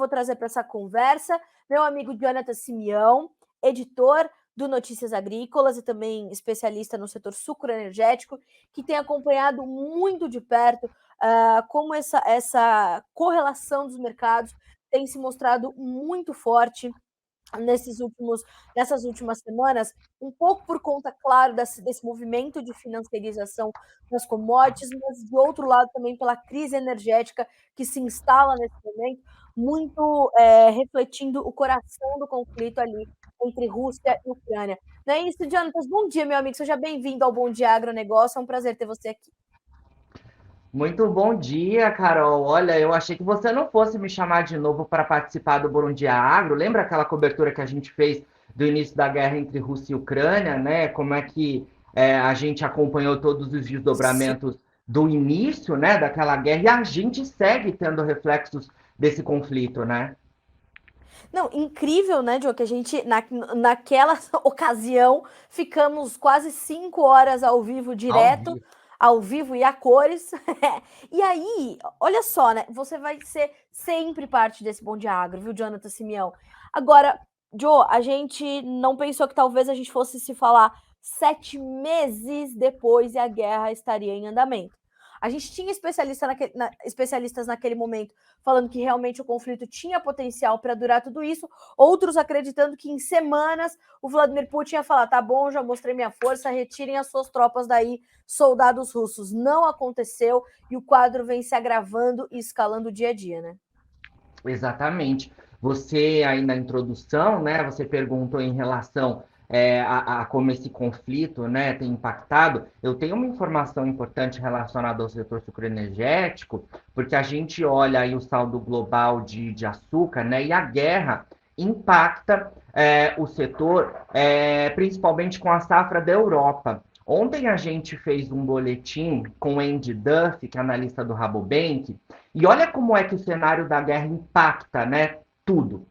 vou trazer para essa conversa meu amigo Jonathan Simeão, editor do Notícias Agrícolas e também especialista no setor sucroenergético, que tem acompanhado muito de perto como essa correlação dos mercados tem se mostrado muito forte nessas últimas semanas, um pouco por conta, claro, desse movimento de financiarização das commodities, mas de outro lado também pela crise energética que se instala nesse momento, muito refletindo o coração do conflito ali entre Rússia e Ucrânia. Não é isso, Jonatas? Bom dia, meu amigo. Seja bem-vindo ao Bom Dia Agronegócio. É um prazer ter você aqui. Muito bom dia, Carol. Olha, eu achei que você não fosse me chamar de novo para participar do Bom Dia Agro. Lembra aquela cobertura que a gente fez do início da guerra entre Rússia e Ucrânia, né? Como é que a gente acompanhou todos os Sim. desdobramentos do início, né, daquela guerra, e a gente segue tendo reflexos desse conflito, né? Não, incrível, né, Joe, que a gente, naquela ocasião, ficamos quase 5 horas ao vivo, Ao direto, vivo. ao vivo e a cores. E aí, olha só, né, você vai ser sempre parte desse Bom Dia Agro, viu, Jonathan Simeão? Agora, Joe, a gente não pensou que talvez a gente fosse se falar 7 meses depois e a guerra estaria em andamento. A gente tinha especialistas naquele momento falando que realmente o conflito tinha potencial para durar tudo isso, outros acreditando que em semanas o Vladimir Putin ia falar: tá bom, já mostrei minha força, retirem as suas tropas daí, soldados russos. Não aconteceu e o quadro vem se agravando e escalando dia a dia, né? Exatamente. Você aí na introdução, né? Você perguntou em relação a como esse conflito, né, tem impactado. Eu tenho uma informação importante relacionada ao setor sucroenergético, porque a gente olha aí o saldo global de açúcar, né? E a guerra impacta o setor, principalmente com a safra da Europa. Ontem a gente fez um boletim com o Andy Duff, que é analista do Rabobank, e olha como é que o cenário da guerra impacta, né, tudo.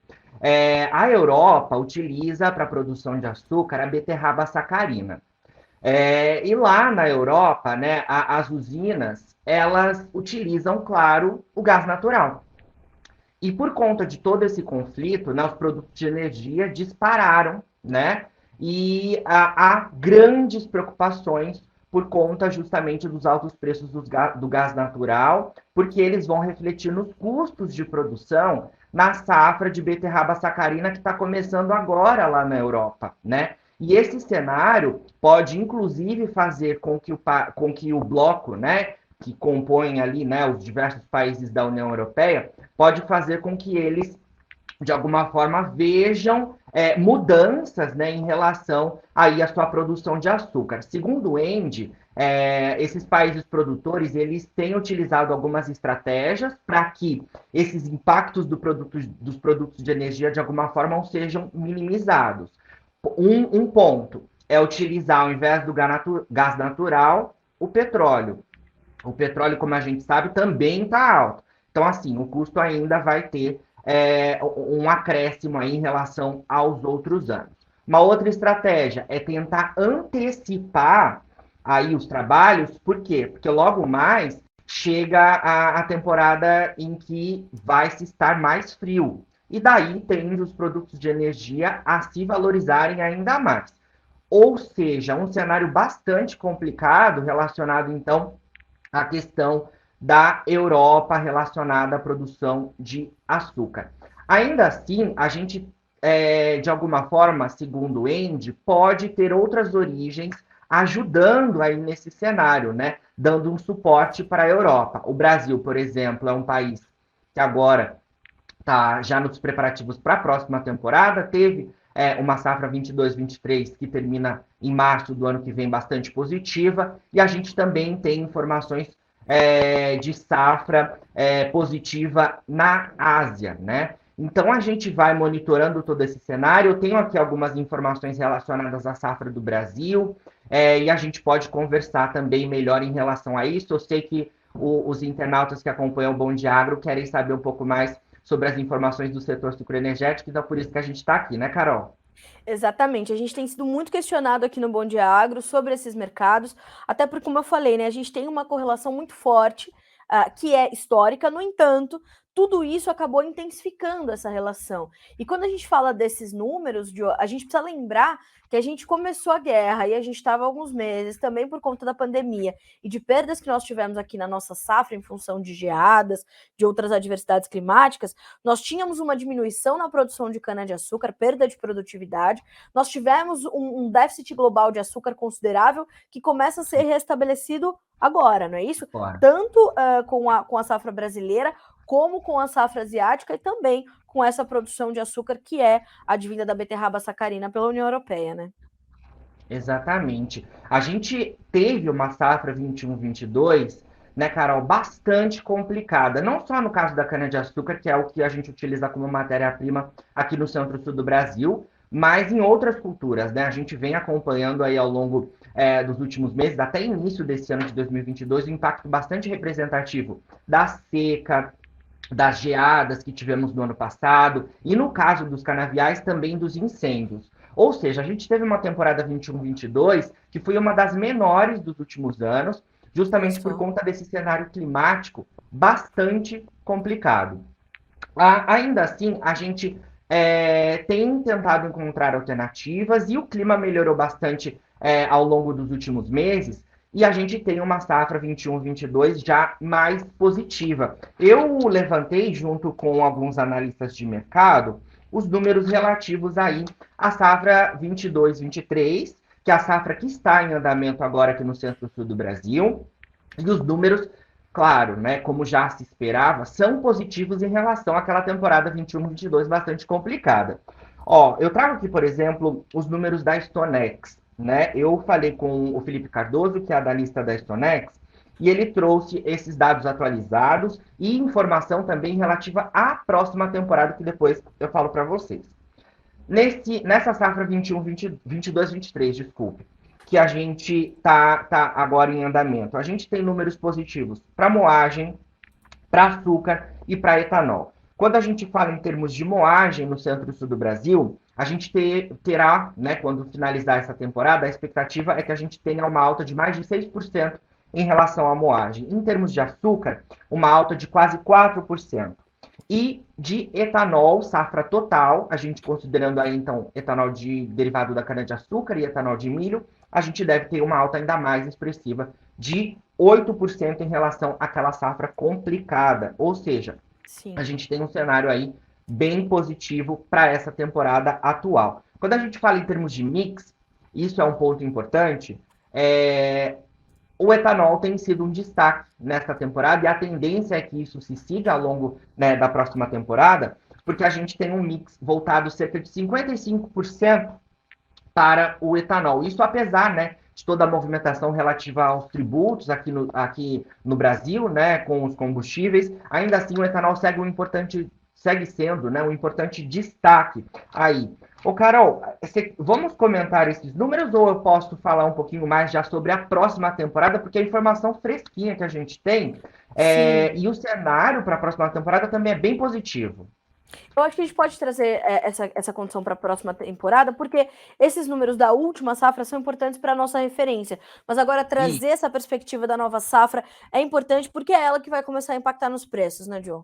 A Europa utiliza para a produção de açúcar a beterraba sacarina. E lá na Europa, né, as usinas, elas utilizam, claro, o gás natural. E por conta de todo esse conflito, né, os produtos de energia dispararam, né? E há grandes preocupações por conta justamente dos altos preços do gás natural, porque eles vão refletir nos custos de produção na safra de beterraba sacarina que está começando agora lá na Europa, né? E esse cenário pode, inclusive, fazer com que o bloco, né, que compõe ali, né, os diversos países da União Europeia, pode fazer com que eles, de alguma forma, vejam mudanças, né, em relação aí à sua produção de açúcar. Segundo o ENDE, esses países produtores eles têm utilizado algumas estratégias para que esses impactos dos produtos de energia, de alguma forma, sejam minimizados. Um ponto é utilizar, ao invés do gás natural, o petróleo. O petróleo, como a gente sabe, também está alto. Então, assim, o custo ainda vai ter um acréscimo aí em relação aos outros anos. Uma outra estratégia é tentar antecipar aí os trabalhos, por quê? Porque logo mais chega a temporada em que vai se estar mais frio. E daí tende os produtos de energia a se valorizarem ainda mais. Ou seja, um cenário bastante complicado relacionado, então, a questão da Europa relacionada à produção de açúcar. Ainda assim, a gente, de alguma forma, segundo o Andy, pode ter outras origens ajudando aí nesse cenário, né? Dando um suporte para a Europa. O Brasil, por exemplo, é um país que agora está já nos preparativos para a próxima temporada, teve uma safra 22-23 que termina em março do ano que vem bastante positiva, e a gente também tem informações de safra positiva na Ásia, né? Então a gente vai monitorando todo esse cenário. Eu tenho aqui algumas informações relacionadas à safra do Brasil, e a gente pode conversar também melhor em relação a isso. Eu sei que os internautas que acompanham o Bom Dia Agro querem saber um pouco mais sobre as informações do setor sucroenergético, então por isso que a gente está aqui, né, Carol? Exatamente. A gente tem sido muito questionado aqui no Bom Dia Agro sobre esses mercados, até porque, como eu falei, né, a gente tem uma correlação muito forte, que é histórica. No entanto, tudo isso acabou intensificando essa relação. E quando a gente fala desses números, a gente precisa lembrar que a gente começou a guerra e a gente estava alguns meses também por conta da pandemia e de perdas que nós tivemos aqui na nossa safra em função de geadas, de outras adversidades climáticas. Nós tínhamos uma diminuição na produção de cana-de-açúcar, perda de produtividade. Nós tivemos um déficit global de açúcar considerável que começa a ser restabelecido agora, não é isso? Claro. Tanto com a safra brasileira, como com a safra asiática e também com essa produção de açúcar que é advinda da beterraba sacarina pela União Europeia, né? Exatamente. A gente teve uma safra 21-22, né, Carol, bastante complicada. Não só no caso da cana-de-açúcar, que é o que a gente utiliza como matéria-prima aqui no centro-sul do Brasil, mas em outras culturas, né? A gente vem acompanhando aí ao longo dos últimos meses, até início desse ano de 2022, um impacto bastante representativo da seca, das geadas que tivemos no ano passado, e no caso dos canaviais, também dos incêndios. Ou seja, a gente teve uma temporada 21-22 que foi uma das menores dos últimos anos, justamente por conta desse cenário climático bastante complicado. Ainda assim, a gente tem tentado encontrar alternativas e o clima melhorou bastante ao longo dos últimos meses, e a gente tem uma safra 21-22 já mais positiva. Eu levantei, junto com alguns analistas de mercado, os números relativos aí à safra 22-23, que é a safra que está em andamento agora aqui no centro-sul do Brasil, e os números, claro, né, como já se esperava, são positivos em relação àquela temporada 21-22 bastante complicada. Ó, eu trago aqui, por exemplo, os números da Stonex, né? Eu falei com o Felipe Cardoso, que é analista da Stonex, e ele trouxe esses dados atualizados e informação também relativa à próxima temporada, que depois eu falo para vocês. Nessa safra 22-23, desculpe, que a gente tá agora em andamento, a gente tem números positivos para moagem, para açúcar e para etanol. Quando a gente fala em termos de moagem no centro-sul do Brasil, a gente terá, né, quando finalizar essa temporada, a expectativa é que a gente tenha uma alta de mais de 6% em relação à moagem. Em termos de açúcar, uma alta de quase 4%. E de etanol, safra total, a gente considerando aí, então, etanol derivado da cana-de-açúcar e etanol de milho, a gente deve ter uma alta ainda mais expressiva de 8% em relação àquela safra complicada. Ou seja, sim, a gente tem um cenário aí bem positivo para essa temporada atual. Quando a gente fala em termos de mix, isso é um ponto importante, o etanol tem sido um destaque nesta temporada, e a tendência é que isso se siga ao longo, né, da próxima temporada, porque a gente tem um mix voltado cerca de 55% para o etanol. Isso apesar, né, de toda a movimentação relativa aos tributos aqui no Brasil, né, com os combustíveis, ainda assim o etanol segue sendo, né, um importante destaque aí. Ô, Carol, vamos comentar esses números ou eu posso falar um pouquinho mais já sobre a próxima temporada, porque a informação fresquinha que a gente tem e o cenário para a próxima temporada também é bem positivo. Eu acho que a gente pode trazer essa condição para a próxima temporada, porque esses números da última safra são importantes para a nossa referência. Mas agora trazer essa perspectiva da nova safra é importante porque é ela que vai começar a impactar nos preços, né, Joe?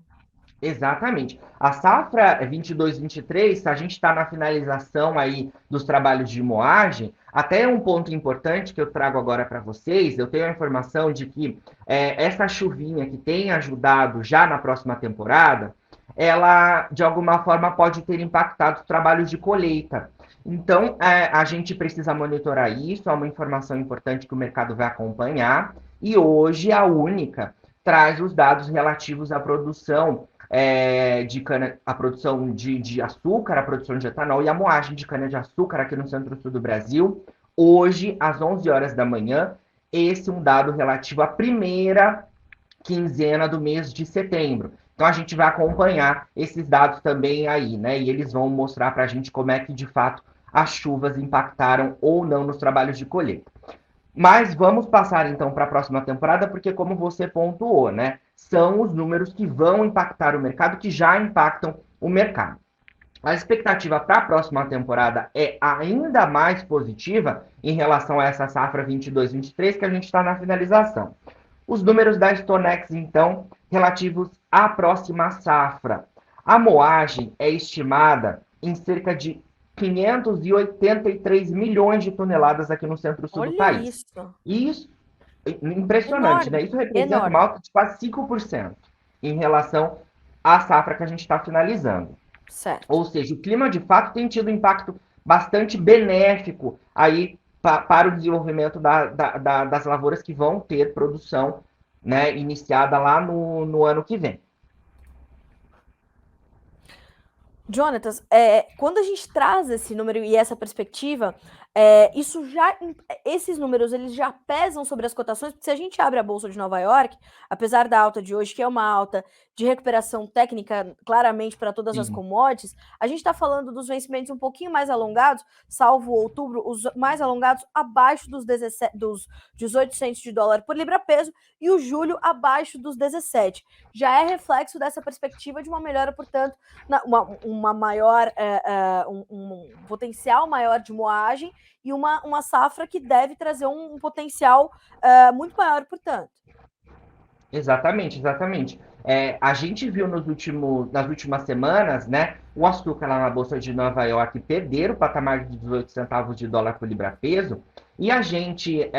Exatamente. A safra 22-23, a gente está na finalização aí dos trabalhos de moagem. Até um ponto importante que eu trago agora para vocês, eu tenho a informação de que essa chuvinha que tem ajudado já na próxima temporada, ela, de alguma forma, pode ter impactado os trabalhos de colheita. Então, a gente precisa monitorar isso, é uma informação importante que o mercado vai acompanhar. E hoje, a Única traz os dados relativos à produção a produção de açúcar, a produção de etanol e a moagem de cana-de-açúcar aqui no centro-sul do Brasil. Hoje, às 11 horas da manhã, esse é um dado relativo à primeira quinzena do mês de setembro. Então, a gente vai acompanhar esses dados também aí, né? E eles vão mostrar para a gente como é que, de fato, as chuvas impactaram ou não nos trabalhos de colheita. Mas vamos passar, então, para a próxima temporada, porque, como você pontuou, né? São os números que vão impactar o mercado, que já impactam o mercado. A expectativa para a próxima temporada é ainda mais positiva em relação a essa safra 22-23, que a gente está na finalização. Os números da Stonex, então, relativos a próxima safra. A moagem é estimada em cerca de 583 milhões de toneladas aqui no centro-sul do Olha país. isso. Isso, impressionante, né? Enorme, Isso representa uma enorme. alta de quase 5% em relação à safra que a gente está finalizando. Certo. Ou seja, o clima de fato tem tido um impacto bastante benéfico aí para o desenvolvimento das lavouras que vão ter produção, né, iniciada lá no ano que vem. Jonatas, quando a gente traz esse número e essa perspectiva, esses números eles já pesam sobre as cotações, porque se a gente abre a Bolsa de Nova York, apesar da alta de hoje, que é uma alta de recuperação técnica claramente para todas as Sim. commodities, a gente está falando dos vencimentos um pouquinho mais alongados, salvo outubro, os mais alongados abaixo dos 18 centos de dólar por libra-peso, e o julho abaixo dos 17. Já é reflexo dessa perspectiva de uma melhora, portanto, uma maior, um potencial maior de moagem e uma safra que deve trazer um potencial muito maior, portanto. Exatamente, exatamente. A gente viu nas últimas semanas, né, o açúcar lá na Bolsa de Nova York perder o patamar de 18 centavos de dólar por libra-peso, e a gente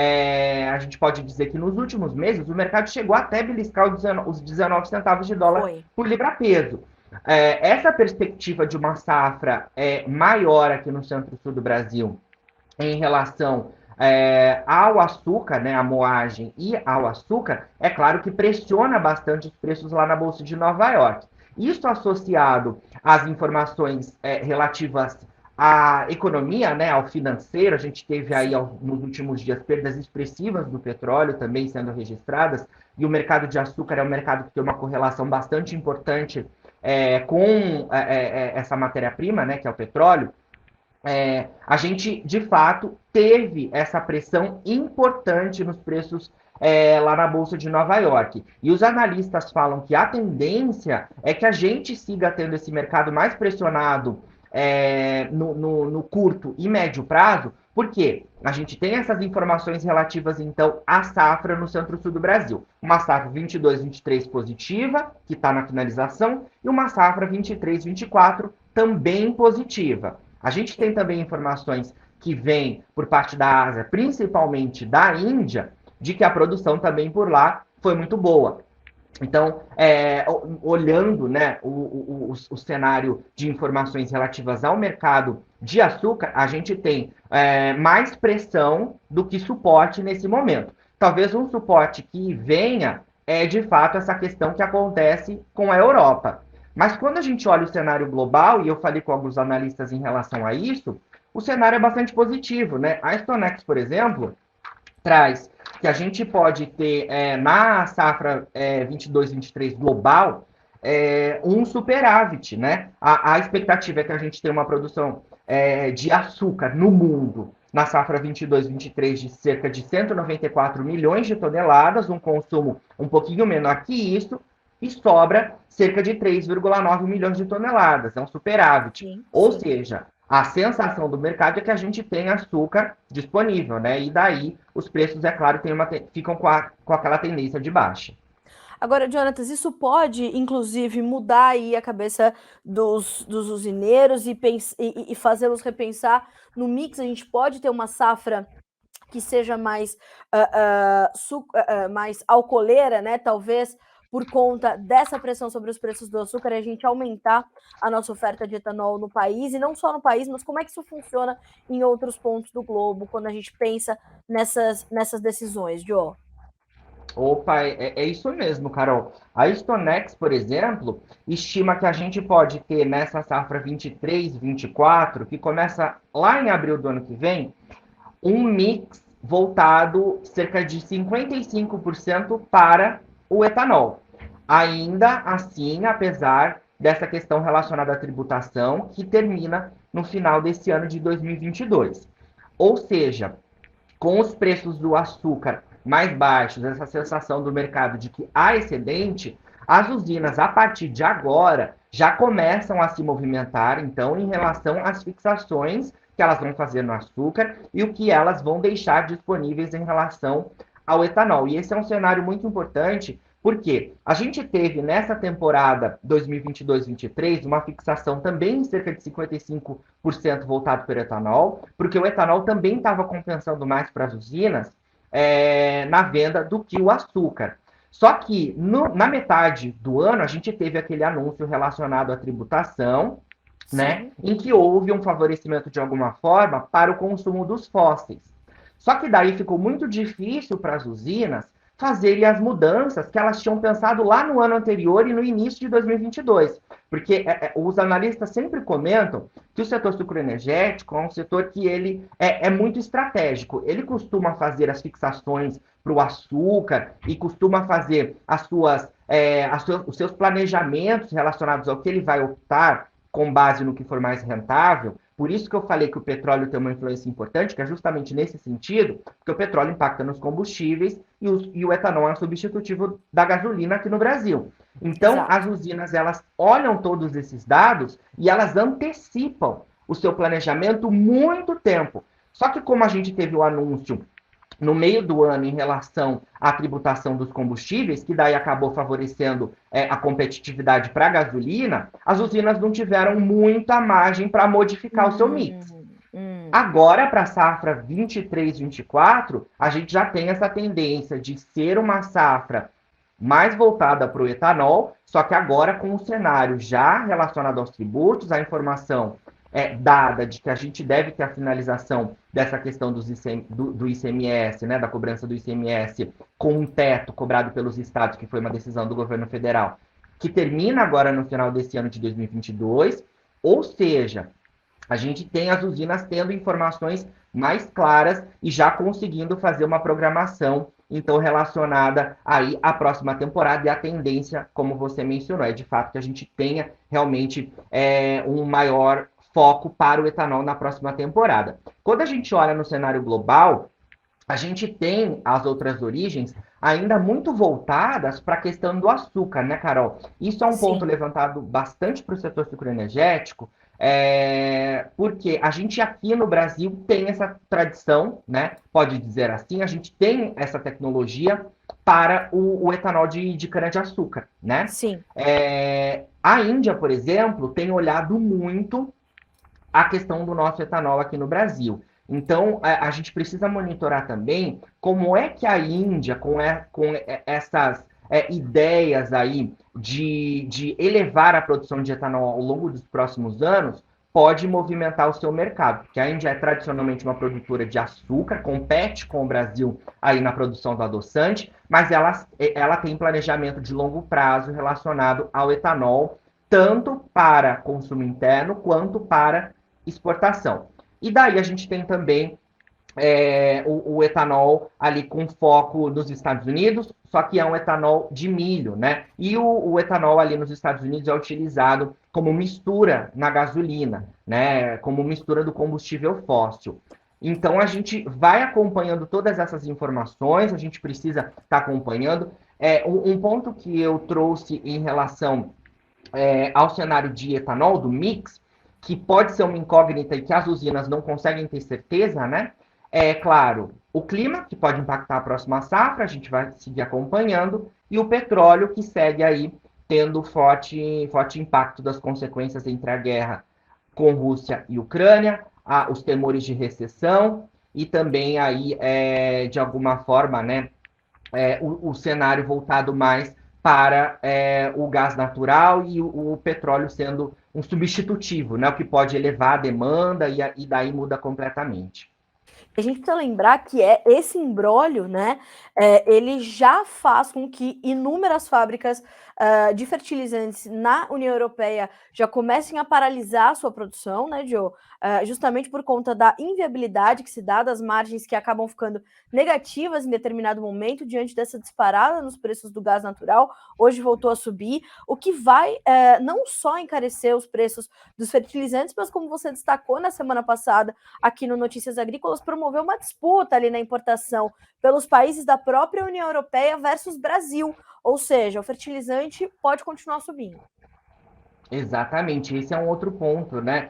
pode dizer que nos últimos meses o mercado chegou até beliscar os 19 centavos de dólar por libra-peso. Essa perspectiva de uma safra maior aqui no centro-sul do Brasil em relação ao açúcar, né, a moagem e ao açúcar, é claro que pressiona bastante os preços lá na Bolsa de Nova York. Isso associado às informações relativas à economia, né, ao financeiro, a gente teve aí nos últimos dias perdas expressivas do petróleo também sendo registradas, e o mercado de açúcar é um mercado que tem uma correlação bastante importante com essa matéria-prima, né, que é o petróleo. A gente, de fato, teve essa pressão importante nos preços lá na Bolsa de Nova York. E os analistas falam que a tendência é que a gente siga tendo esse mercado mais pressionado no curto e médio prazo, porque a gente tem essas informações relativas, então, à safra no centro-sul do Brasil. Uma safra 22-23 positiva, que está na finalização, e uma safra 23-24 também positiva. A gente tem também informações que vêm por parte da Ásia, principalmente da Índia, de que a produção também por lá foi muito boa. Então, olhando, né, o cenário de informações relativas ao mercado de açúcar, a gente tem mais pressão do que suporte nesse momento. Talvez um suporte que venha de fato, essa questão que acontece com a Europa. Mas quando a gente olha o cenário global, e eu falei com alguns analistas em relação a isso, o cenário é bastante positivo, né? A Stonex, por exemplo, traz que a gente pode ter na safra 22-23 global um superávit, né? A expectativa é que a gente tenha uma produção de açúcar no mundo na safra 22-23 de cerca de 194 milhões de toneladas, um consumo um pouquinho menor que isso, e sobra cerca de 3,9 milhões de toneladas, é um superávit. Sim, Ou sim. seja, a sensação do mercado é que a gente tem açúcar disponível, né? E daí os preços, é claro, ficam com aquela tendência de baixa. Agora, Jonatas, isso pode, inclusive, mudar aí a cabeça dos usineiros e fazê-los repensar no mix. A gente pode ter uma safra que seja mais, mais alcooleira, né? Talvez por conta dessa pressão sobre os preços do açúcar, a gente aumentar a nossa oferta de etanol no país, e não só no país, mas como é que isso funciona em outros pontos do globo, quando a gente pensa nessas decisões, Joe? Opa, é isso mesmo, Carol. A Stonex, por exemplo, estima que a gente pode ter nessa safra 23-24, que começa lá em abril do ano que vem, um mix voltado cerca de 55% para o etanol. Ainda assim, apesar dessa questão relacionada à tributação, que termina no final desse ano de 2022. Ou seja, com os preços do açúcar mais baixos, essa sensação do mercado de que há excedente, as usinas, a partir de agora, já começam a se movimentar, então, em relação às fixações que elas vão fazer no açúcar e o que elas vão deixar disponíveis em relação ao etanol. E esse é um cenário muito importante, Por quê? A gente teve nessa temporada 2022-23 uma fixação também em cerca de 55% voltado para o etanol, porque o etanol também estava compensando mais para as usinas na venda do que o açúcar. Só que na metade do ano a gente teve aquele anúncio relacionado à tributação, né, Sim. em que houve um favorecimento de alguma forma para o consumo dos fósseis. Só que daí ficou muito difícil para as usinas fazerem as mudanças que elas tinham pensado lá no ano anterior e no início de 2022. Porque os analistas sempre comentam que o setor sucroenergético é um setor que ele é muito estratégico. Ele costuma fazer as fixações para o açúcar e costuma fazer os seus planejamentos relacionados ao que ele vai optar com base no que for mais rentável. Por isso que eu falei que o petróleo tem uma influência importante, que é justamente nesse sentido, porque o petróleo impacta nos combustíveis e o etanol é um substitutivo da gasolina aqui no Brasil. Então, as Exato. usinas, elas olham todos esses dados e elas antecipam o seu planejamento muito tempo. Só que como a gente teve o anúncio no meio do ano em relação à tributação dos combustíveis, que daí acabou favorecendo a competitividade para a gasolina, as usinas não tiveram muita margem para modificar o seu mix. Hum. Agora, para a safra 23-24, a gente já tem essa tendência de ser uma safra mais voltada para o etanol, só que agora com o cenário já relacionado aos tributos, a informação dada de que a gente deve ter a finalização dessa questão do ICMS, né, da cobrança do ICMS, com um teto cobrado pelos estados, que foi uma decisão do governo federal, que termina agora no final desse ano de 2022, ou seja, a gente tem as usinas tendo informações mais claras e já conseguindo fazer uma programação, então, relacionada aí à próxima temporada e a tendência, como você mencionou, é de fato que a gente tenha realmente um maior foco para o etanol na próxima temporada. Quando a gente olha no cenário global, a gente tem as outras origens ainda muito voltadas para a questão do açúcar, né, Carol? Isso é um ponto Sim. levantado bastante para o setor sucroenergético, porque a gente aqui no Brasil tem essa tradição, né? Pode dizer assim, a gente tem essa tecnologia para o etanol de cana-de-açúcar, né? Sim. A Índia, por exemplo, tem olhado muito a questão do nosso etanol aqui no Brasil. Então, a gente precisa monitorar também como é que a Índia, com essas ideias aí de elevar a produção de etanol ao longo dos próximos anos, pode movimentar o seu mercado. Porque a Índia é tradicionalmente uma produtora de açúcar, compete com o Brasil aí na produção do adoçante, mas ela tem planejamento de longo prazo relacionado ao etanol, tanto para consumo interno quanto para exportação. E daí a gente tem também o etanol ali com foco nos Estados Unidos, só que é um etanol de milho, né? E o etanol ali nos Estados Unidos é utilizado como mistura na gasolina, né? Como mistura do combustível fóssil. Então a gente vai acompanhando todas essas informações, a gente precisa estar acompanhando. Um ponto que eu trouxe em relação ao cenário de etanol, do mix, que pode ser uma incógnita e que as usinas não conseguem ter certeza, né? É claro, o clima, que pode impactar a próxima safra, a gente vai seguir acompanhando, e o petróleo, que segue aí tendo forte impacto das consequências entre a guerra com Rússia e Ucrânia, os temores de recessão, e também aí, de alguma forma, né, o cenário voltado mais para o gás natural e o petróleo sendo um substitutivo, né, o que pode elevar a demanda e daí muda completamente. A gente precisa lembrar que esse imbróglio, né, ele já faz com que inúmeras fábricas de fertilizantes na União Europeia já comecem a paralisar a sua produção, né, Joe? Justamente por conta da inviabilidade que se dá, das margens que acabam ficando negativas em determinado momento, diante dessa disparada nos preços do gás natural, hoje voltou a subir, o que vai não só encarecer os preços dos fertilizantes, mas como você destacou na semana passada, aqui no Notícias Agrícolas, promoveu uma disputa ali na importação pelos países da própria União Europeia versus Brasil, ou seja, o fertilizante pode continuar subindo. Exatamente, esse é um outro ponto, né?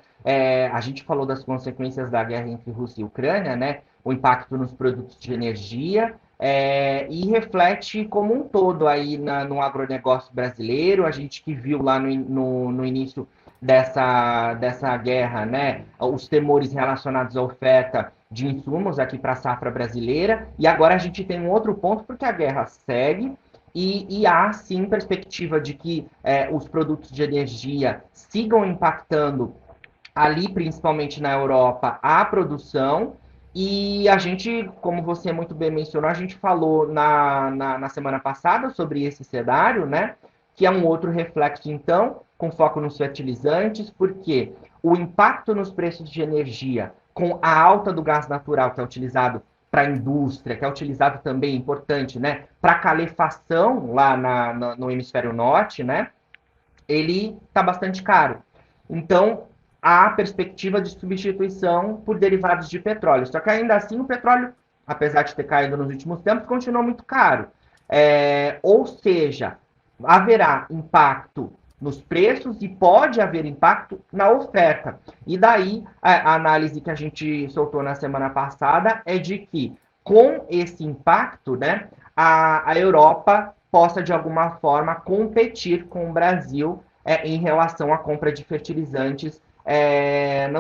A gente falou das consequências da guerra entre Rússia e Ucrânia, né? O impacto nos produtos de energia, e reflete como um todo aí no agronegócio brasileiro. A gente que viu lá no início dessa guerra, né, os temores relacionados à oferta de insumos aqui para a safra brasileira, e agora a gente tem um outro ponto, porque a guerra segue, e há sim perspectiva de que os produtos de energia sigam impactando ali, principalmente na Europa, a produção. E a gente, como você muito bem mencionou, a gente falou na semana passada sobre esse cenário, né? Que é um outro reflexo, então, com foco nos fertilizantes, porque o impacto nos preços de energia, com a alta do gás natural, que é utilizado para a indústria, que é utilizado também, importante, né? Para calefação lá no hemisfério norte, né? Ele está bastante caro. Então, há perspectiva de substituição por derivados de petróleo. Só que ainda assim, o petróleo, apesar de ter caído nos últimos tempos, continua muito caro. Ou seja, haverá impacto nos preços e pode haver impacto na oferta. E daí, a análise que a gente soltou na semana passada é de que, com esse impacto, né, a Europa possa, de alguma forma, competir com o Brasil em relação à compra de fertilizantes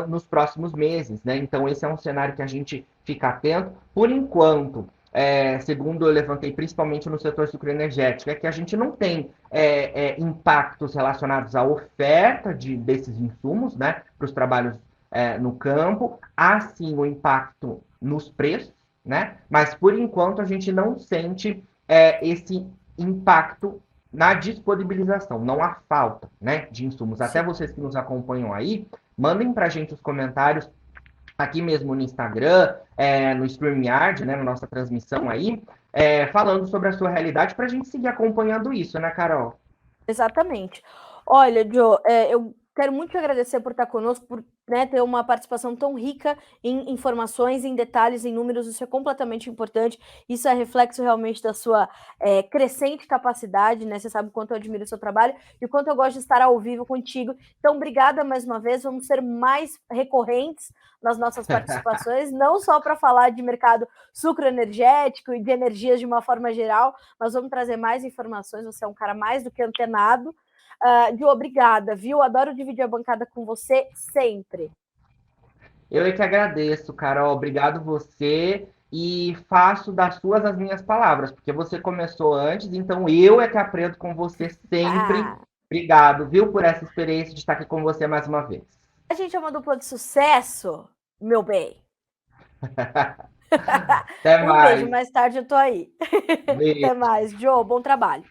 nos próximos meses, né? Então, esse é um cenário que a gente fica atento. Por enquanto, segundo eu levantei, principalmente no setor sucroenergético, é que a gente não tem impactos relacionados à oferta desses insumos, né, para os trabalhos no campo. Há sim o impacto nos preços, né? Mas por enquanto a gente não sente esse impacto na disponibilização, não há falta, né, de insumos. Até Sim. vocês que nos acompanham aí, mandem para a gente os comentários aqui mesmo no Instagram, no StreamYard, né, na nossa transmissão aí, falando sobre a sua realidade para a gente seguir acompanhando isso, né, Carol? Exatamente. Olha, Joe, eu quero muito te agradecer por estar conosco, por, né, ter uma participação tão rica em informações, em detalhes, em números. Isso é completamente importante. Isso é reflexo realmente da sua crescente capacidade, né? Você sabe o quanto eu admiro o seu trabalho e o quanto eu gosto de estar ao vivo contigo. Então, obrigada mais uma vez. Vamos ser mais recorrentes nas nossas participações, não só para falar de mercado sucroenergético e de energias de uma forma geral, mas vamos trazer mais informações. Você é um cara mais do que antenado. Ju, obrigada, viu? Adoro dividir a bancada com você sempre. Eu é que agradeço, Carol. Obrigado você. E faço das suas as minhas palavras, porque você começou antes, então eu é que aprendo com você sempre. Obrigado, viu, por essa experiência de estar aqui com você mais uma vez. A gente é uma dupla de sucesso, meu bem. Até Um beijo, mais. mais tarde eu tô aí. Até Beijo. mais, Joe. Bom trabalho.